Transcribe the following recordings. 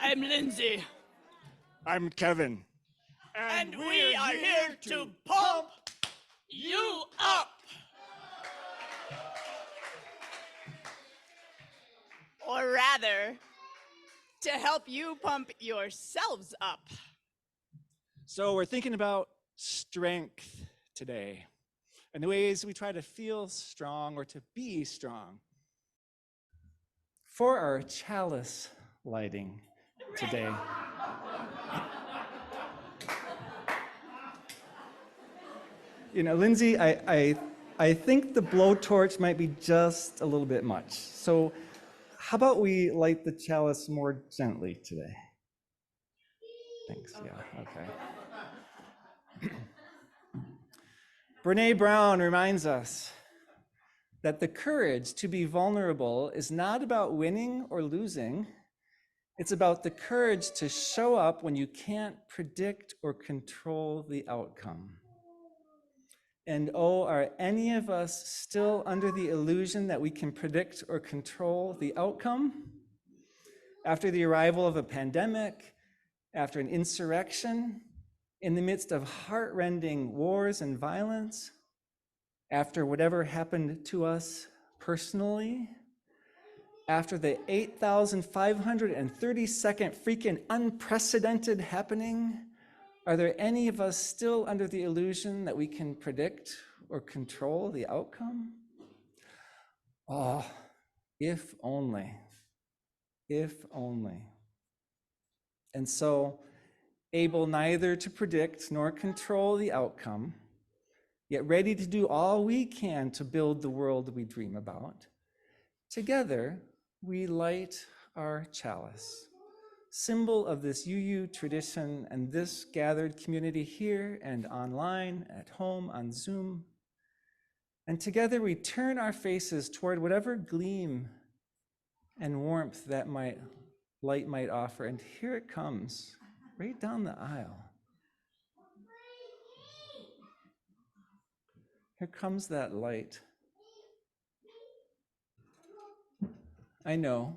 I'm Lindsay. I'm Kevin. And we are here to pump you up. Or rather, to help you pump yourselves up. So we're thinking about strength today and the ways we try to feel strong or to be strong. For our chalice lighting today. You know, Lindsay, I think the blowtorch might be just a little bit much. So how about we light the chalice more gently today? Thanks, yeah, okay. Brene Brown reminds us that the courage to be vulnerable is not about winning or losing. It's about the courage to show up when you can't predict or control the outcome. And oh, are any of us still under the illusion that we can predict or control the outcome? After the arrival of a pandemic, after an insurrection, in the midst of heart-rending wars and violence, after whatever happened to us personally, after the 8,532nd freaking unprecedented happening, are there any of us still under the illusion that we can predict or control the outcome? Oh, if only, if only. And so, able neither to predict nor control the outcome, yet ready to do all we can to build the world we dream about, together we light our chalice, symbol of this UU tradition and this gathered community here and online, at home, on Zoom. And together we turn our faces toward whatever gleam and warmth that light might offer. And here it comes, right down the aisle. Here comes that light. I know,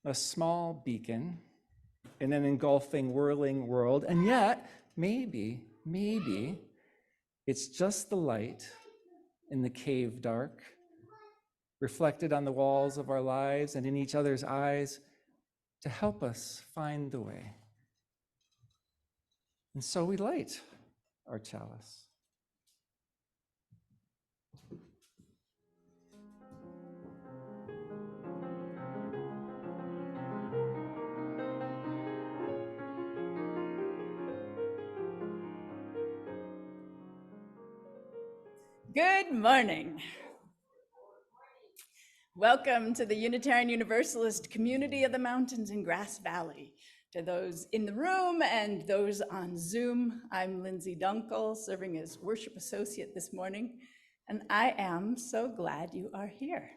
a small beacon in an engulfing, whirling world, and yet, maybe, it's just the light in the cave dark, reflected on the walls of our lives and in each other's eyes to help us find the way. And so we light our chalice. Good morning. Welcome to the Unitarian Universalist community of the mountains in Grass Valley. To those in the room and those on Zoom, I'm Lindsay Dunckel, serving as worship associate this morning, and I am so glad you are here.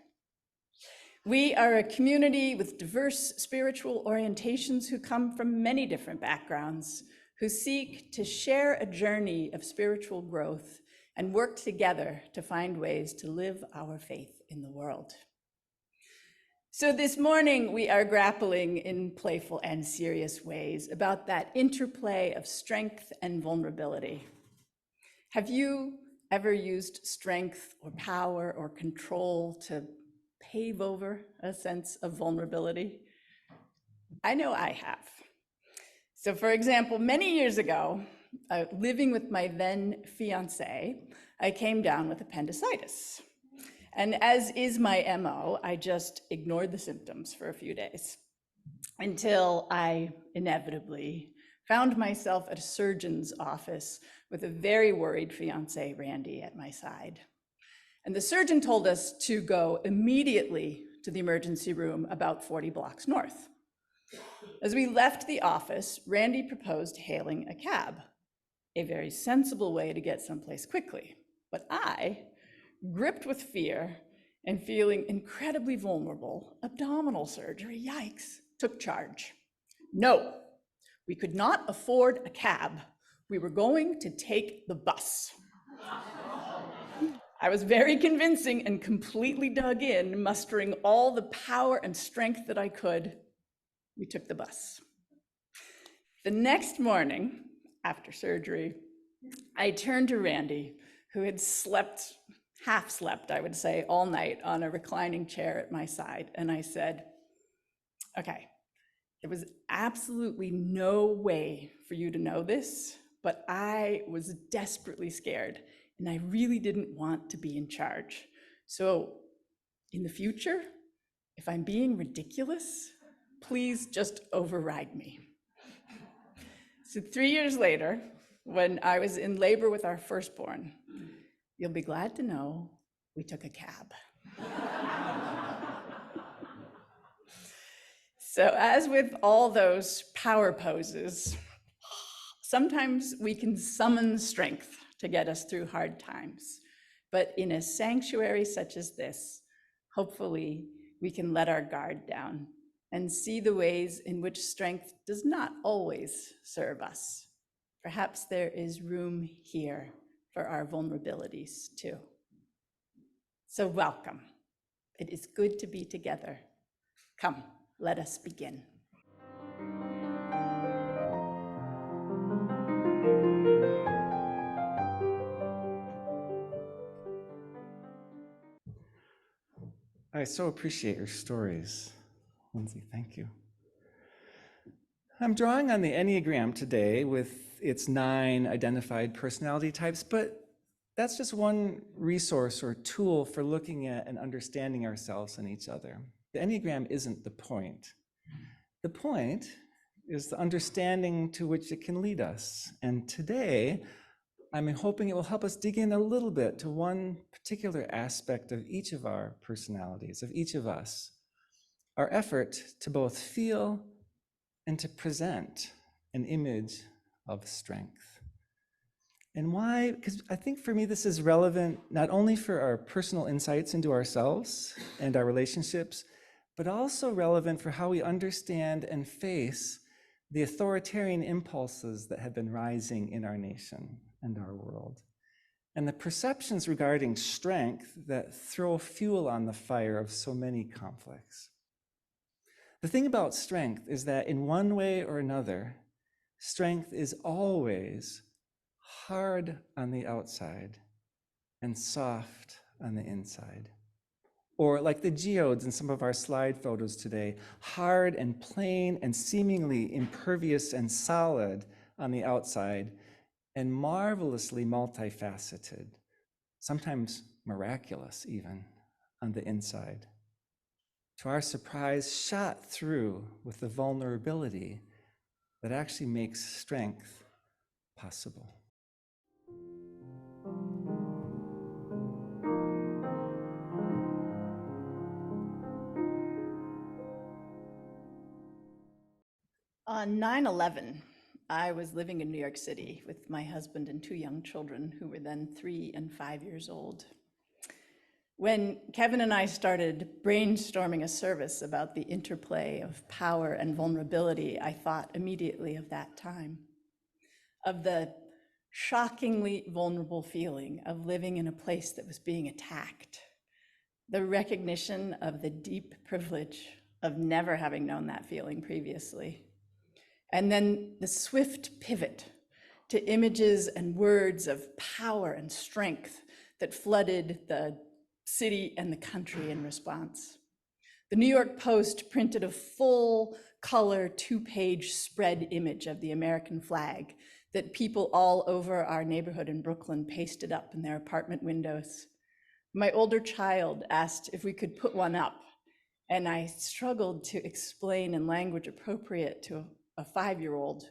We are a community with diverse spiritual orientations who come from many different backgrounds, who seek to share a journey of spiritual growth and work together to find ways to live our faith in the world. So this morning, we are grappling in playful and serious ways about that interplay of strength and vulnerability. Have you ever used strength or power or control to pave over a sense of vulnerability? I know I have. So for example, many years ago, living with my then fiance, I came down with appendicitis. And as is my MO, I just ignored the symptoms for a few days until I inevitably found myself at a surgeon's office with a very worried fiance, Randy, at my side. And the surgeon told us to go immediately to the emergency room about 40 blocks north. As we left the office, Randy proposed hailing a cab, a very sensible way to get someplace quickly. But I, gripped with fear and feeling incredibly vulnerable, abdominal surgery, yikes, took charge. No, we could not afford a cab. We were going to take the bus. I was very convincing and completely dug in, mustering all the power and strength that I could. We took the bus. The next morning, after surgery, I turned to Randy, who had half slept, I would say, all night on a reclining chair at my side. And I said, okay, there was absolutely no way for you to know this, but I was desperately scared and I really didn't want to be in charge. So in the future, if I'm being ridiculous, please just override me. So 3 years later, when I was in labor with our firstborn, you'll be glad to know we took a cab. So as with all those power poses, sometimes we can summon strength to get us through hard times. But in a sanctuary such as this, hopefully we can let our guard down and see the ways in which strength does not always serve us. Perhaps there is room here for our vulnerabilities too. So welcome. It is good to be together. Come, let us begin. I so appreciate your stories, Lindsay. Thank you. I'm drawing on the Enneagram today with its 9 identified personality types, but that's just one resource or tool for looking at and understanding ourselves and each other. The Enneagram isn't the point. The point is the understanding to which it can lead us. And today, I'm hoping it will help us dig in a little bit to one particular aspect of each of our personalities, of each of us. Our effort to both feel and to present an image of strength. And why? Because I think for me, this is relevant not only for our personal insights into ourselves and our relationships, but also relevant for how we understand and face the authoritarian impulses that have been rising in our nation and our world, and the perceptions regarding strength that throw fuel on the fire of so many conflicts. The thing about strength is that in one way or another, strength is always hard on the outside and soft on the inside. Or like the geodes in some of our slide photos today, hard and plain and seemingly impervious and solid on the outside, and marvelously multifaceted, sometimes miraculous even, on the inside. To our surprise, shot through with the vulnerability that actually makes strength possible. On 9/11, I was living in New York City with my husband and 2 young children who were then 3 and 5 years old. When Kevin and I started brainstorming a service about the interplay of power and vulnerability, I thought immediately of that time, of the shockingly vulnerable feeling of living in a place that was being attacked, the recognition of the deep privilege of never having known that feeling previously. And then the swift pivot to images and words of power and strength that flooded the city and the country in response. The New York Post printed a full color 2-page spread image of the American flag that people all over our neighborhood in Brooklyn pasted up in their apartment windows. My older child asked if we could put one up, and I struggled to explain in language appropriate to a 5-year-old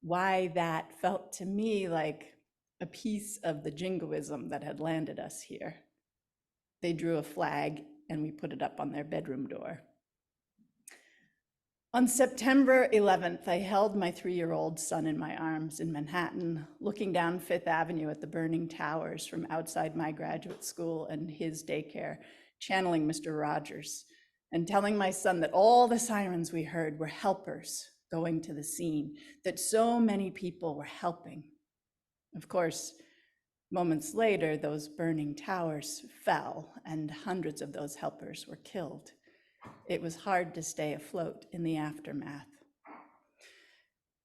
why that felt to me like a piece of the jingoism that had landed us here. They drew a flag and we put it up on their bedroom door. On September 11th, I held my 3-year-old son in my arms in Manhattan, looking down Fifth Avenue at the burning towers from outside my graduate school and his daycare, channeling Mr. Rogers, and telling my son that all the sirens we heard were helpers going to the scene, that so many people were helping. Of course, moments later, those burning towers fell and hundreds of those helpers were killed. It was hard to stay afloat in the aftermath.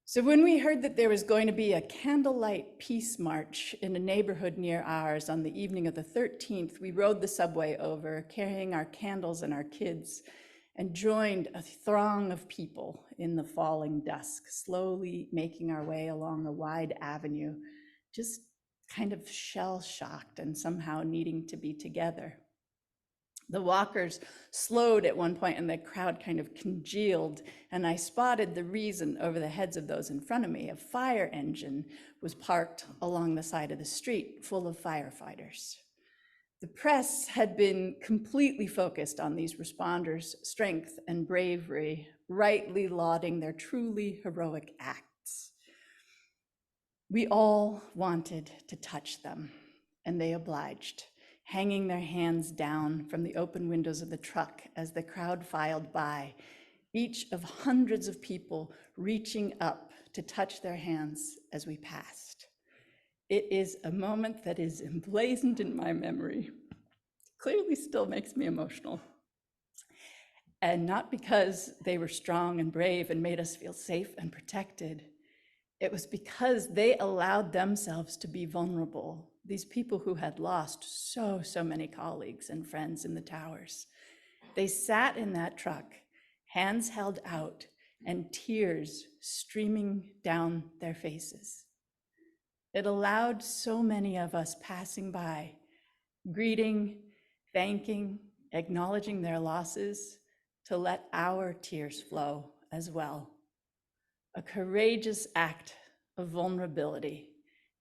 So when we heard that there was going to be a candlelight peace march in a neighborhood near ours on the evening of the 13th, we rode the subway over, carrying our candles and our kids, and joined a throng of people in the falling dusk, slowly making our way along a wide avenue, just kind of shell-shocked and somehow needing to be together. The walkers slowed at one point and the crowd kind of congealed, and I spotted the reason over the heads of those in front of me. A fire engine was parked along the side of the street, full of firefighters. The press had been completely focused on these responders' strength and bravery, rightly lauding their truly heroic acts. We all wanted to touch them, and they obliged, hanging their hands down from the open windows of the truck as the crowd filed by, each of hundreds of people reaching up to touch their hands as we passed. It is a moment that is emblazoned in my memory. Clearly still makes me emotional. And not because they were strong and brave and made us feel safe and protected. It was because they allowed themselves to be vulnerable. These people who had lost so many colleagues and friends in the towers. They sat in that truck, hands held out and tears streaming down their faces. It allowed so many of us passing by, greeting, thanking, acknowledging their losses, to let our tears flow as well. A courageous act of vulnerability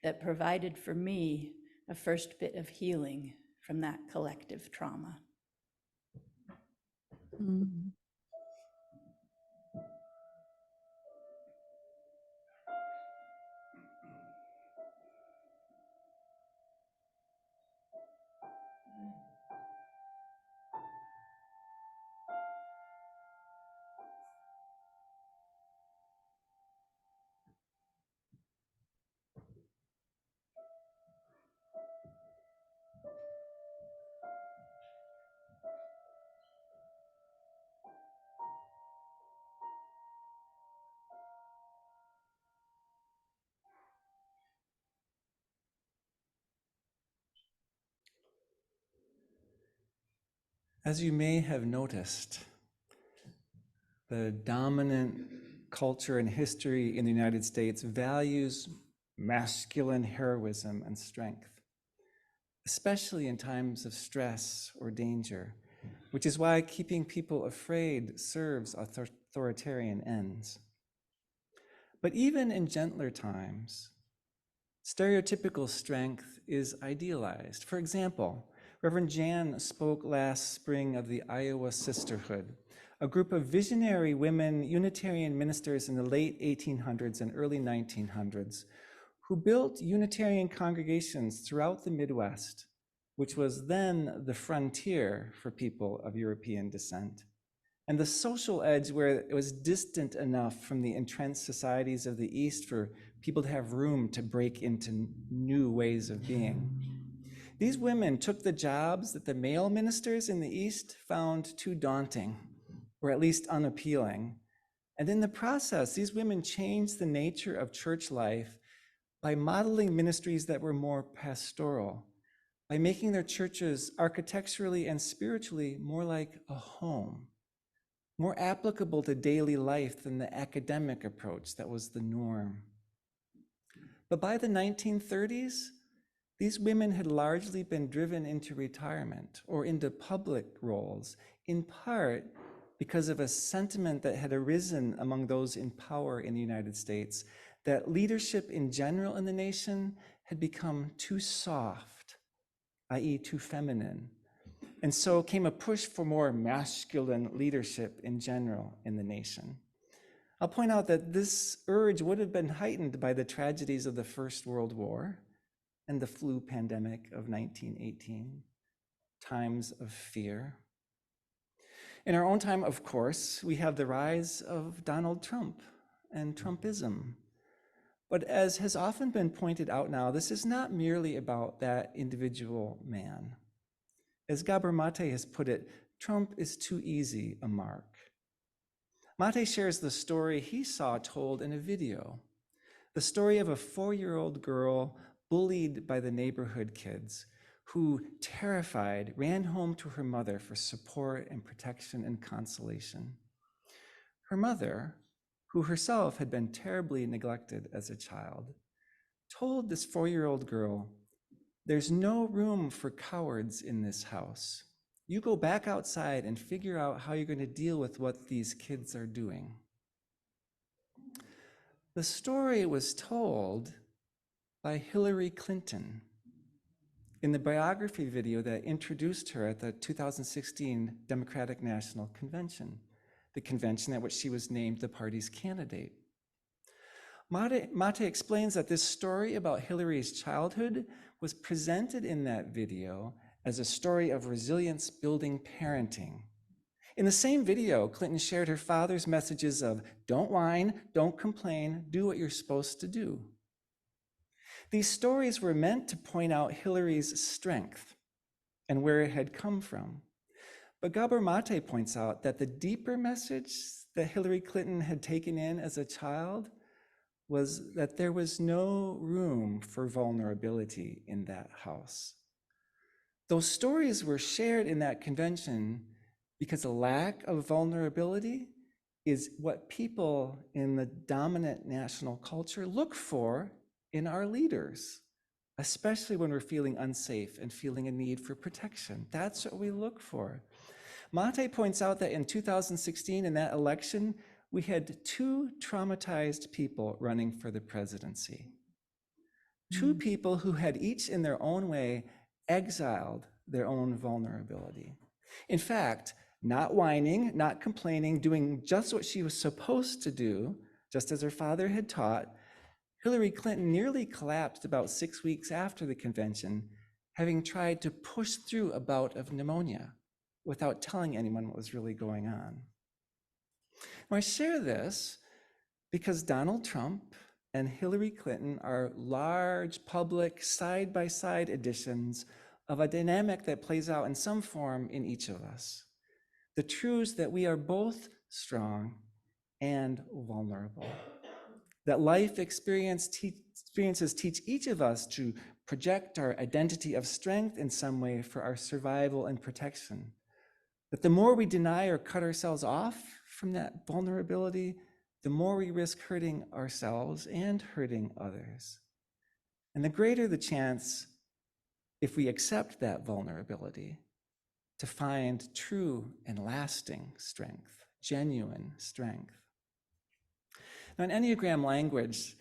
that provided for me a first bit of healing from that collective trauma. Mm. As you may have noticed, the dominant culture and history in the United States values masculine heroism and strength, especially in times of stress or danger, which is why keeping people afraid serves authoritarian ends. But even in gentler times, stereotypical strength is idealized. For example, Reverend Jan spoke last spring of the Iowa Sisterhood, a group of visionary women Unitarian ministers in the late 1800s and early 1900s who built Unitarian congregations throughout the Midwest, which was then the frontier for people of European descent, and the social edge where it was distant enough from the entrenched societies of the East for people to have room to break into new ways of being. These women took the jobs that the male ministers in the East found too daunting, or at least unappealing. And in the process, these women changed the nature of church life by modeling ministries that were more pastoral, by making their churches architecturally and spiritually more like a home, more applicable to daily life than the academic approach that was the norm. But by the 1930s, these women had largely been driven into retirement or into public roles, in part because of a sentiment that had arisen among those in power in the United States that leadership in general in the nation had become too soft, i.e. too feminine. And so came a push for more masculine leadership in general in the nation. I'll point out that this urge would have been heightened by the tragedies of the First World War and the flu pandemic of 1918, times of fear. In our own time, of course, we have the rise of Donald Trump and Trumpism. But as has often been pointed out now, this is not merely about that individual man. As Gabor Mate has put it, Trump is too easy a mark. Mate shares the story he saw told in a video, the story of a 4-year-old girl bullied by the neighborhood kids who, terrified, ran home to her mother for support and protection and consolation. Her mother, who herself had been terribly neglected as a child, told this 4-year-old girl, "There's no room for cowards in this house. You go back outside and figure out how you're going to deal with what these kids are doing." The story was told by Hillary Clinton in the biography video that introduced her at the 2016 Democratic National Convention, the convention at which she was named the party's candidate. Mate explains that this story about Hillary's childhood was presented in that video as a story of resilience building parenting. In the same video, Clinton shared her father's messages of don't whine, don't complain, do what you're supposed to do. These stories were meant to point out Hillary's strength and where it had come from. But Gabor Mate points out that the deeper message that Hillary Clinton had taken in as a child was that there was no room for vulnerability in that house. Those stories were shared in that convention because a lack of vulnerability is what people in the dominant national culture look for in our leaders, especially when we're feeling unsafe and feeling a need for protection. That's what we look for. Mate points out that in 2016, in that election, we had 2 traumatized people running for the presidency. 2 people who had each in their own way exiled their own vulnerability. In fact, not whining, not complaining, doing just what she was supposed to do, just as her father had taught, Hillary Clinton nearly collapsed about 6 weeks after the convention, having tried to push through a bout of pneumonia without telling anyone what was really going on. Now, I share this because Donald Trump and Hillary Clinton are large, public, side-by-side editions of a dynamic that plays out in some form in each of us. The truths that we are both strong and vulnerable. That life experiences teach each of us to project our identity of strength in some way for our survival and protection. That the more we deny or cut ourselves off from that vulnerability, the more we risk hurting ourselves and hurting others. And the greater the chance, if we accept that vulnerability, to find true and lasting strength, genuine strength. Now, in Enneagram language,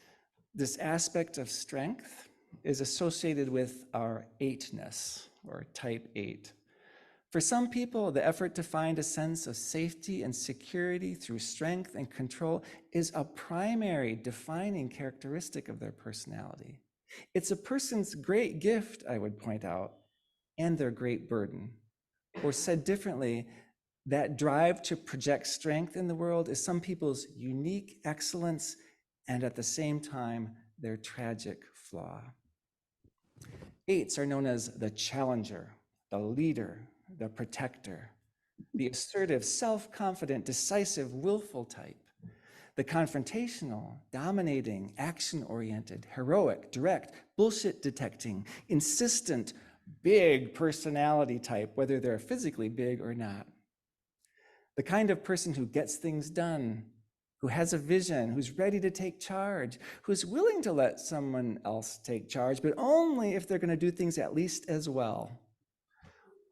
this aspect of strength is associated with our eightness, or type 8. For some people, the effort to find a sense of safety and security through strength and control is a primary defining characteristic of their personality. It's a person's great gift, I would point out, and their great burden. Or said differently, that drive to project strength in the world is some people's unique excellence and at the same time, their tragic flaw. 8s are known as the challenger, the leader, the protector, the assertive, self-confident, decisive, willful type, the confrontational, dominating, action-oriented, heroic, direct, bullshit detecting, insistent, big personality type, whether they're physically big or not. The kind of person who gets things done, who has a vision, who's ready to take charge, who's willing to let someone else take charge, but only if they're going to do things at least as well.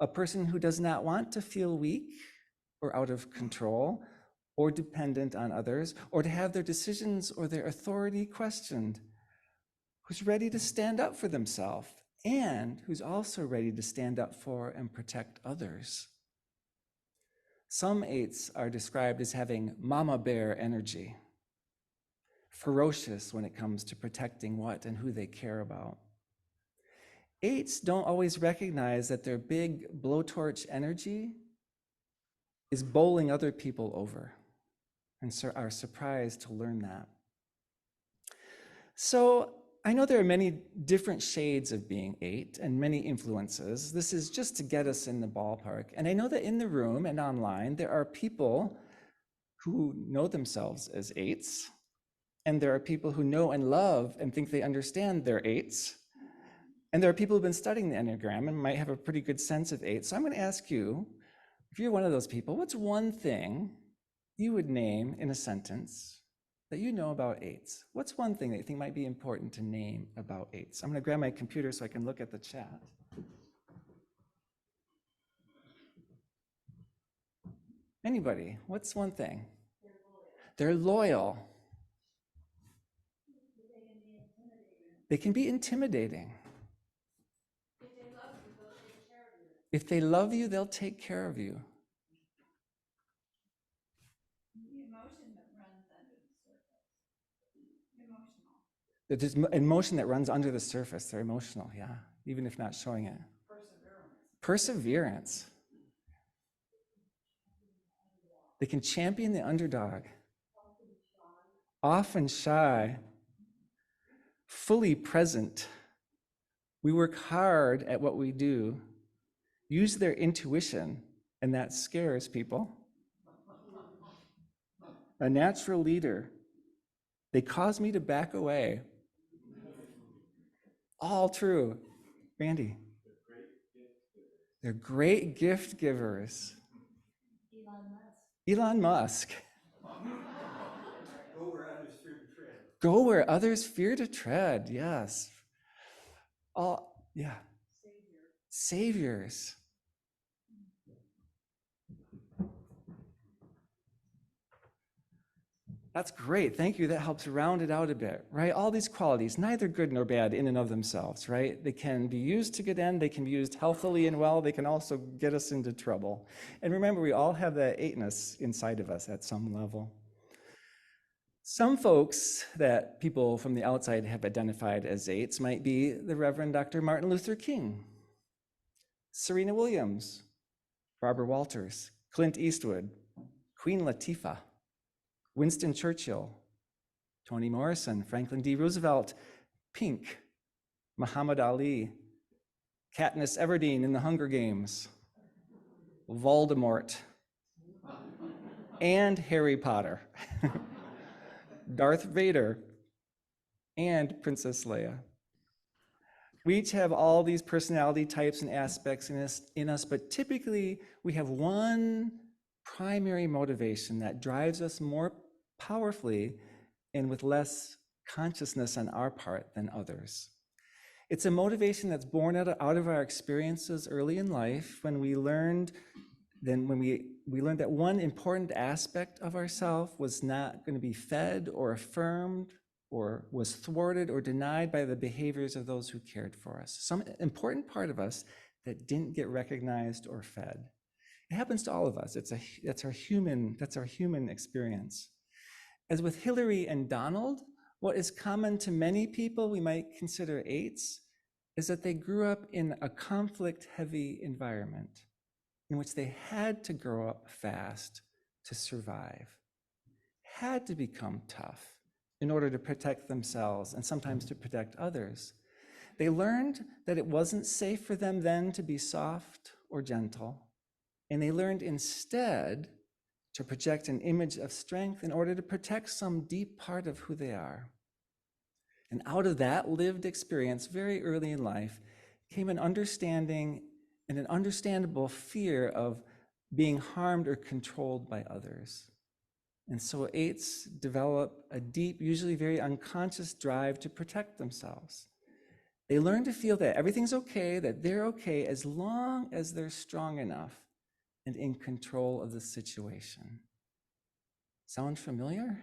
A person who does not want to feel weak or out of control or dependent on others, or to have their decisions or their authority questioned, who's ready to stand up for themselves and who's also ready to stand up for and protect others. Some 8s are described as having mama bear energy, ferocious when it comes to protecting what and who they care about. 8s don't always recognize that their big blowtorch energy is bowling other people over, and so are surprised to learn that. So I know there are many different shades of being 8 and many influences. This is just to get us in the ballpark. And I know that in the room and online, there are people who know themselves as 8s, and there are people who know and love and think they understand their 8s. And there are people who've been studying the Enneagram and might have a pretty good sense of 8. So I'm going to ask you, if you're one of those people, what's one thing you would name in a sentence that you know about 8s? What's one thing that you think might be important to name about 8s? I'm going to grab my computer so I can look at the chat. Anybody? What's one thing? They're loyal. They can be intimidating. If they love you, they'll take care of you. The emotion that runs under the surface. Emotional. There's emotion that runs under the surface. They're emotional, yeah, even if not showing it. Perseverance. They can champion the underdog. Often shy. Fully present. We work hard at what we do. Use their intuition, and that scares people. A natural leader. They cause me to back away. All true. Randy. They're great gift givers. Elon Musk. Go where others fear to tread. Go where others fear to tread, yes. Yeah. Saviors. That's great. Thank you. That helps round it out a bit, right? All these qualities, neither good nor bad in and of themselves, right? They can be used to good end. They can be used healthily and well. They can also get us into trouble. And remember, we all have that 8ness inside of us at some level. Some folks that people from the outside have identified as 8s might be the Reverend Dr. Martin Luther King, Serena Williams, Barbara Walters, Clint Eastwood, Queen Latifah, Winston Churchill, Toni Morrison, Franklin D. Roosevelt, Pink, Muhammad Ali, Katniss Everdeen in the Hunger Games, Voldemort, and Harry Potter, Darth Vader, and Princess Leia. We each have all these personality types and aspects in us, but typically we have one primary motivation that drives us more powerfully and with less consciousness on our part than others. It's a motivation that's born out of our experiences early in life when we learned that one important aspect of ourself was not going to be fed or affirmed or was thwarted or denied by the behaviors of those who cared for us. Some important part of us that didn't get recognized or fed. It happens to all of us. That's our human experience. As with Hillary and Donald, what is common to many people we might consider 8s is that they grew up in a conflict-heavy environment in which they had to grow up fast to survive, had to become tough in order to protect themselves and sometimes to protect others. They learned that it wasn't safe for them then to be soft or gentle, and they learned instead to project an image of strength in order to protect some deep part of who they are. And out of that lived experience very early in life came an understanding and an understandable fear of being harmed or controlled by others. And so 8s develop a deep, usually very unconscious drive to protect themselves. They learn to feel that everything's okay, that they're okay as long as they're strong enough and in control of the situation. Sound familiar?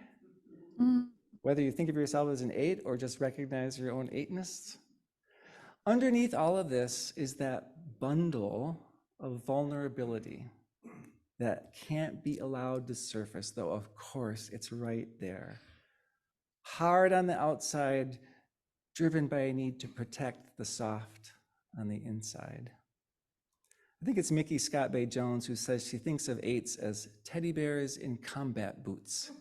Whether you think of yourself as an 8 or just recognize your own 8ness. Underneath all of this is that bundle of vulnerability that can't be allowed to surface, though of course it's right there. Hard on the outside, driven by a need to protect the soft on the inside. I think it's Mickey Scott Bay Jones who says she thinks of 8s as teddy bears in combat boots.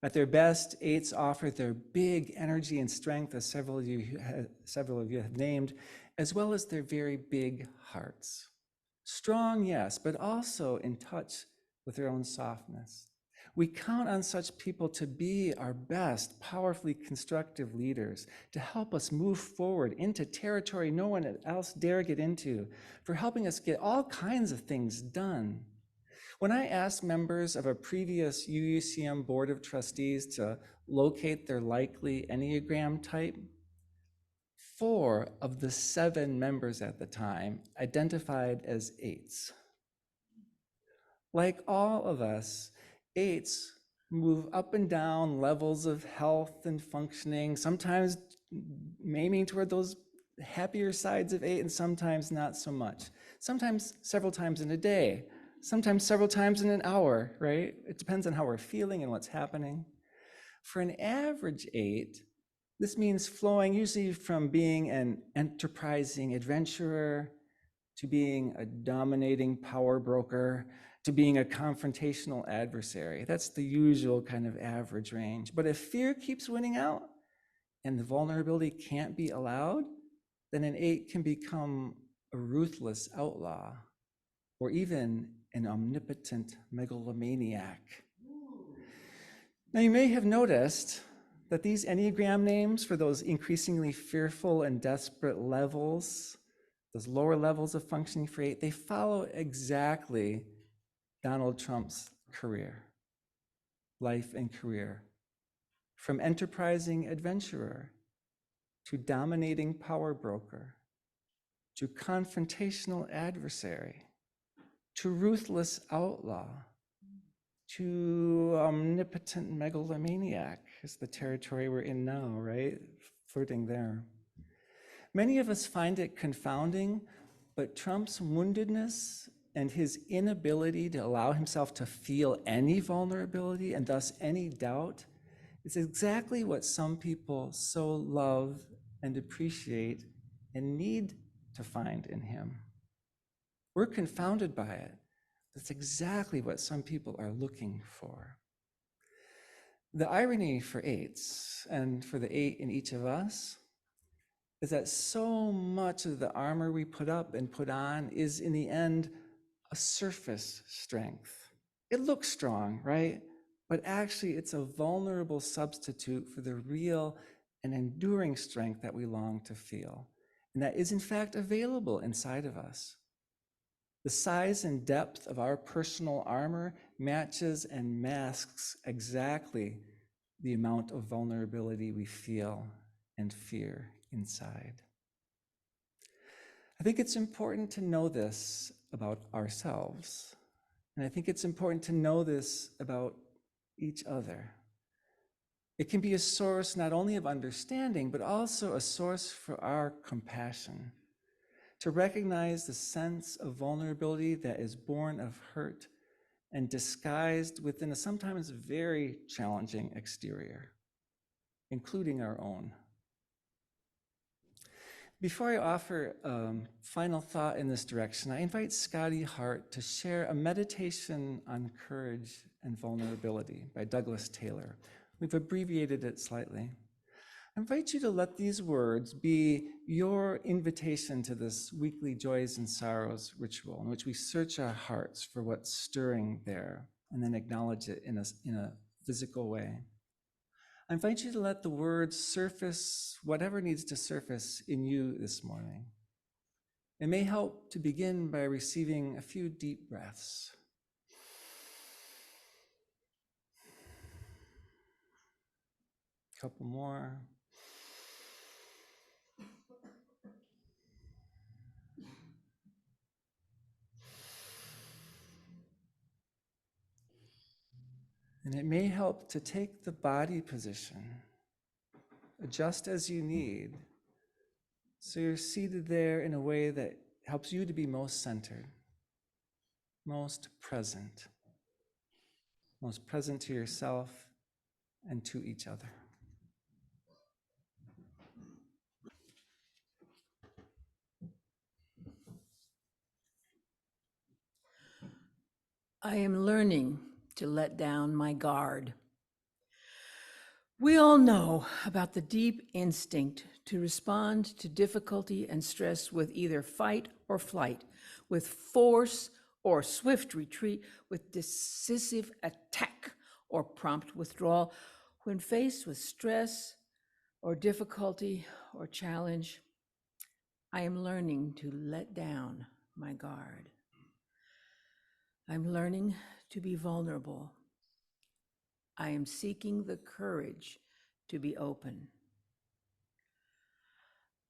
At their best, eights offer their big energy and strength, as several of you have named, as well as their very big hearts. Strong, yes, but also in touch with their own softness. We count on such people to be our best, powerfully constructive leaders, to help us move forward into territory no one else dare get into, for helping us get all kinds of things done. When I asked members of a previous UUCM Board of Trustees to locate their likely Enneagram type, 4 of the 7 members at the time identified as 8s. Like all of us, 8s move up and down levels of health and functioning, sometimes aiming toward those happier sides of 8 and sometimes not so much. Sometimes several times in a day, sometimes several times in an hour, right? It depends on how we're feeling and what's happening. For an average 8, this means flowing usually from being an enterprising adventurer to being a dominating power broker to being a confrontational adversary. That's the usual kind of average range. But if fear keeps winning out and the vulnerability can't be allowed, then an 8 can become a ruthless outlaw or even an omnipotent megalomaniac. Now, you may have noticed that these Enneagram names for those increasingly fearful and desperate levels, those lower levels of functioning for 8, they follow exactly Donald Trump's life and career. From enterprising adventurer to dominating power broker to confrontational adversary to ruthless outlaw to omnipotent megalomaniac is the territory we're in now, right? Flirting there. Many of us find it confounding, but Trump's woundedness and his inability to allow himself to feel any vulnerability and thus any doubt is exactly what some people so love and appreciate and need to find in him. We're confounded by it. That's exactly what some people are looking for. The irony for 8s and for the 8 in each of us is that so much of the armor we put up and put on is in the end a surface strength. It looks strong, right? But actually it's a vulnerable substitute for the real and enduring strength that we long to feel, and that is in fact available inside of us. The size and depth of our personal armor matches and masks exactly the amount of vulnerability we feel and fear inside. I think it's important to know this about ourselves, and I think it's important to know this about each other. It can be a source not only of understanding, but also a source for our compassion. To recognize the sense of vulnerability that is born of hurt and disguised within a sometimes very challenging exterior, including our own. Before I offer a final thought in this direction, I invite Scottie Hart to share a meditation on courage and vulnerability by Douglas Taylor. We've abbreviated it slightly. I invite you to let these words be your invitation to this weekly joys and sorrows ritual in which we search our hearts for what's stirring there and then acknowledge it in a physical way. I invite you to let the words surface whatever needs to surface in you this morning. It may help to begin by receiving a few deep breaths. A couple more. And it may help to take the body position, adjust as you need, so you're seated there in a way that helps you to be most centered, most present to yourself and to each other. I am learning to let down my guard. We all know about the deep instinct to respond to difficulty and stress with either fight or flight, with force or swift retreat, with decisive attack or prompt withdrawal. When faced with stress or difficulty or challenge, I am learning to let down my guard. I'm learning to be vulnerable. I am seeking the courage to be open.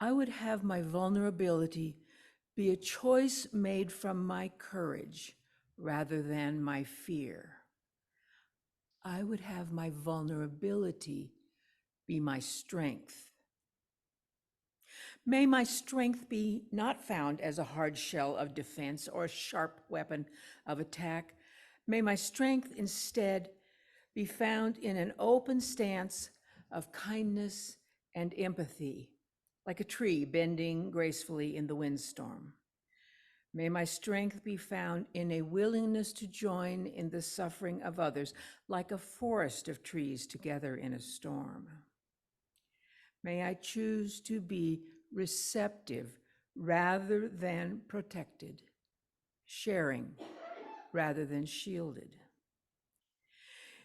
I would have my vulnerability be a choice made from my courage rather than my fear. I would have my vulnerability be my strength. May my strength be not found as a hard shell of defense or a sharp weapon of attack. May my strength instead be found in an open stance of kindness and empathy, like a tree bending gracefully in the windstorm. May my strength be found in a willingness to join in the suffering of others, like a forest of trees together in a storm. May I choose to be receptive rather than protected, sharing rather than shielded.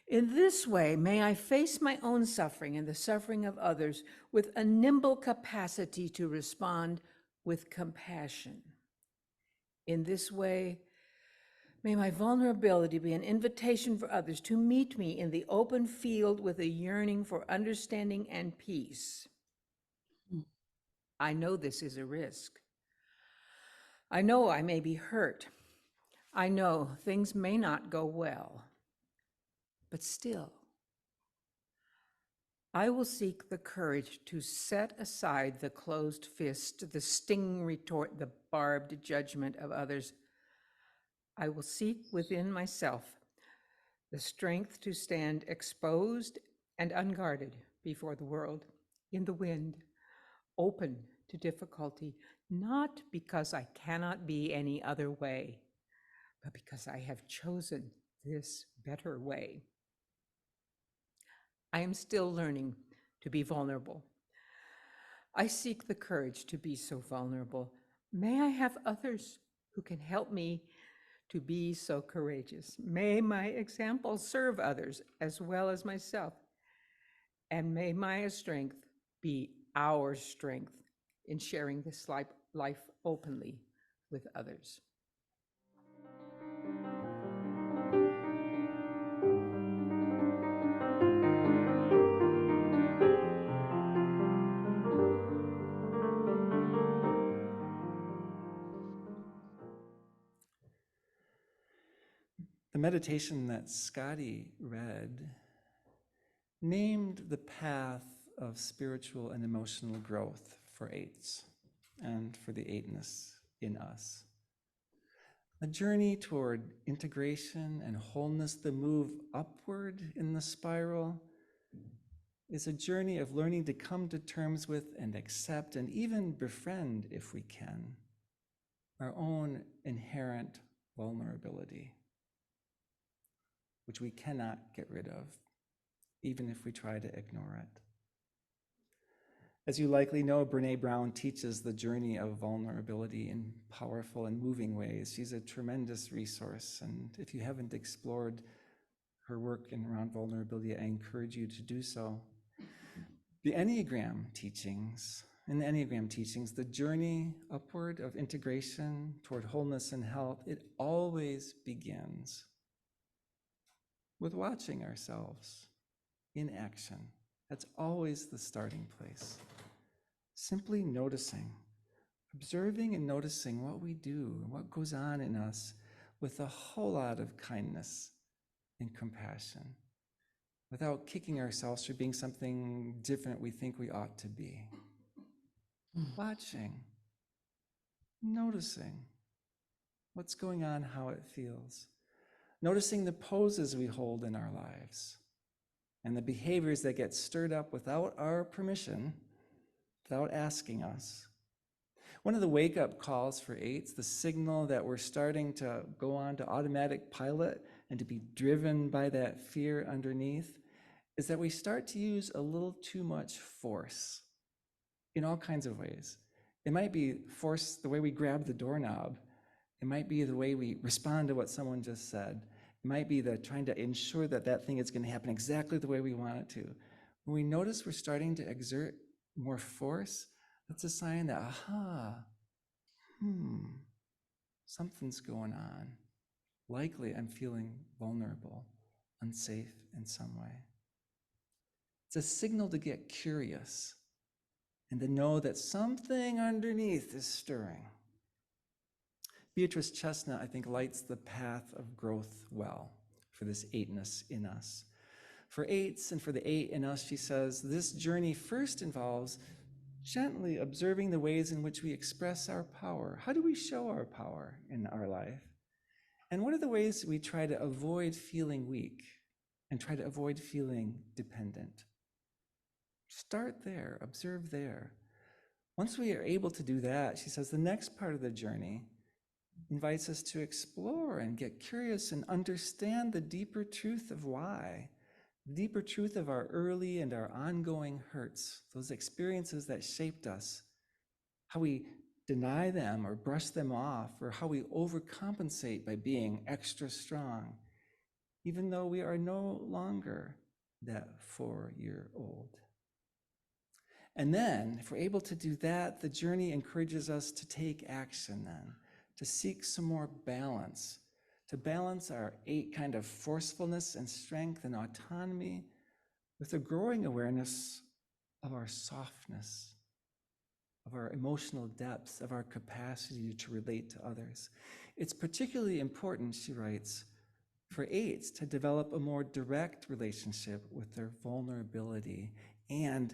In this way, may I face my own suffering and the suffering of others with a nimble capacity to respond with compassion. In this way, may my vulnerability be an invitation for others to meet me in the open field with a yearning for understanding and peace. I know this is a risk. I know I may be hurt. I know things may not go well. But still, I will seek the courage to set aside the closed fist, the stinging retort, the barbed judgment of others. I will seek within myself the strength to stand exposed and unguarded before the world, in the wind, open to difficulty, not because I cannot be any other way, but because I have chosen this better way. I am still learning to be vulnerable. I seek the courage to be so vulnerable. May I have others who can help me to be so courageous. May my example serve others as well as myself. And may my strength be our strength in sharing this life openly with others. The meditation that Scottie read named the path of spiritual and emotional growth for eights and for the eightness in us. A journey toward integration and wholeness, the move upward in the spiral, is a journey of learning to come to terms with and accept and even befriend, if we can, our own inherent vulnerability, which we cannot get rid of, even if we try to ignore it. As you likely know, Brené Brown teaches the journey of vulnerability in powerful and moving ways. She's a tremendous resource, and if you haven't explored her work around vulnerability, I encourage you to do so. In the Enneagram teachings, the journey upward of integration toward wholeness and health, it always begins with watching ourselves in action. That's always the starting place. Simply noticing, observing and noticing what we do and what goes on in us with a whole lot of kindness and compassion, without kicking ourselves for being something different we think we ought to be. Watching, noticing what's going on, how it feels. Noticing the poses we hold in our lives and the behaviors that get stirred up without our permission, without asking us. One of the wake-up calls for eights, the signal that we're starting to go on to automatic pilot and to be driven by that fear underneath, is that we start to use a little too much force in all kinds of ways. It might be force the way we grab the doorknob. It might be the way we respond to what someone just said. It might be the trying to ensure that that thing is going to happen exactly the way we want it to. When we notice we're starting to exert more force, that's a sign that, something's going on. Likely I'm feeling vulnerable, unsafe in some way. It's a signal to get curious and to know that something underneath is stirring. Beatrice Chestnut, I think, lights the path of growth well for this eightness in us. For eights and for the eight in us, she says, this journey first involves gently observing the ways in which we express our power. How do we show our power in our life? And what are the ways we try to avoid feeling weak and try to avoid feeling dependent? Start there, observe there. Once we are able to do that, she says, the next part of the journey invites us to explore and get curious and understand the deeper truth of why, the deeper truth of our early and our ongoing hurts, those experiences that shaped us, how we deny them or brush them off, or how we overcompensate by being extra strong, even though we are no longer that 4-year-old. And then, if we're able to do that, the journey encourages us to take action then, to seek some more balance, to balance our 8 kind of forcefulness and strength and autonomy with a growing awareness of our softness, of our emotional depth, of our capacity to relate to others. It's particularly important, she writes, for 8s to develop a more direct relationship with their vulnerability and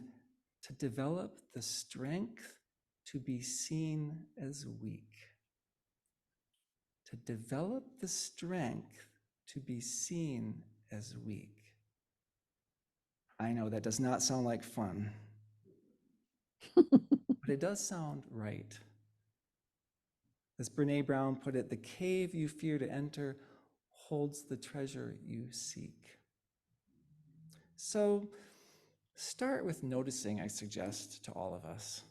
to develop the strength to be seen as weak. To develop the strength to be seen as weak. I know that does not sound like fun, but it does sound right. As Brene Brown put it, the cave you fear to enter holds the treasure you seek. So start with noticing, I suggest to all of us.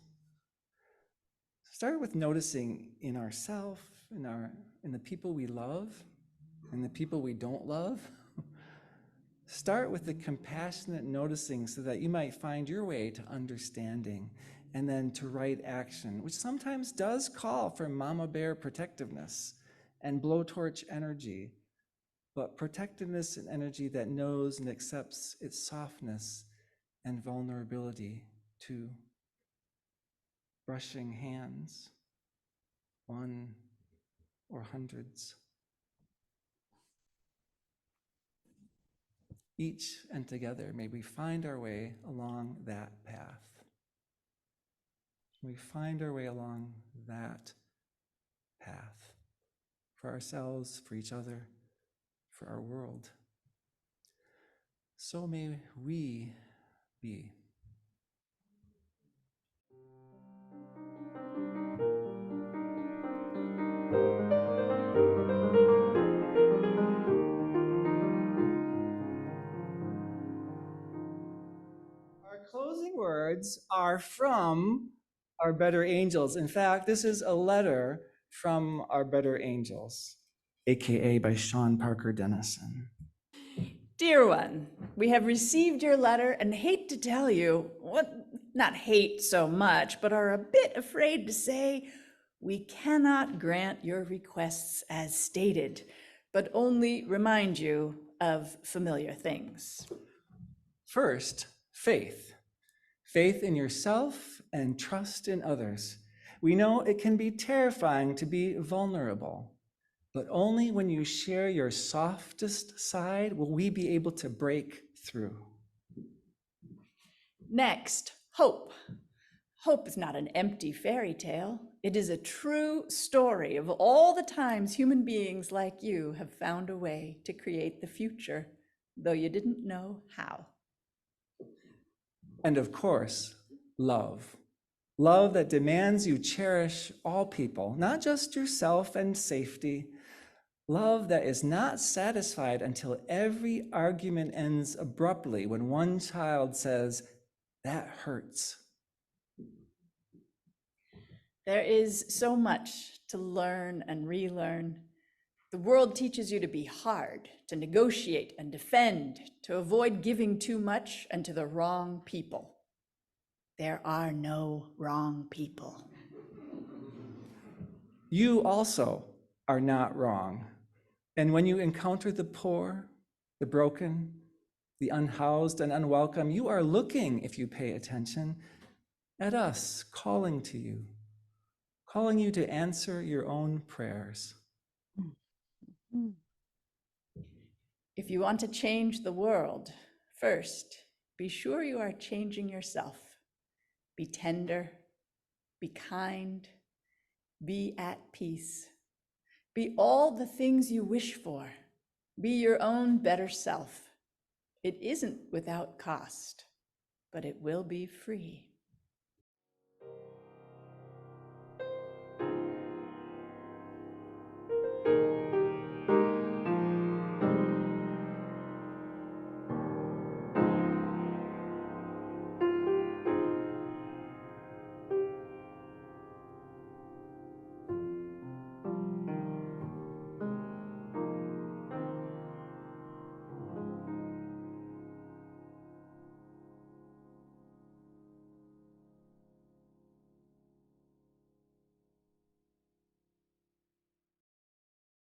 Start with noticing in ourselves, in the people we love, and the people we don't love. Start with the compassionate noticing so that you might find your way to understanding and then to right action, which sometimes does call for mama bear protectiveness and blowtorch energy, but protectiveness and energy that knows and accepts its softness and vulnerability to brushing hands, one or hundreds. Each and together, may we find our way along that path. We find our way along that path for ourselves, for each other, for our world. So may we be. Our closing words are from our better angels. In fact, this is a letter from our better angels, aka by Sean Parker Dennison. Dear one, we have received your letter and hate to tell you, not hate so much, but are a bit afraid to say we cannot grant your requests as stated, but only remind you of familiar things. First, faith. Faith in yourself and trust in others. We know it can be terrifying to be vulnerable, but only when you share your softest side will we be able to break through. Next, hope. Hope is not an empty fairy tale. It is a true story of all the times human beings like you have found a way to create the future, though you didn't know how. And of course, love. Love that demands you cherish all people, not just yourself and safety, Love that is not satisfied until every argument ends abruptly when one child says, "That hurts." There is so much to learn and relearn. The world teaches you to be hard, to negotiate and defend, to avoid giving too much and to the wrong people. There are no wrong people. You also are not wrong. And when you encounter the poor, the broken, the unhoused and unwelcome, you are looking, if you pay attention, at us calling to you, calling you to answer your own prayers. If you want to change the world, first, be sure you are changing yourself. Be tender, be kind, be at peace. Be all the things you wish for. Be your own better self. It isn't without cost, but it will be free.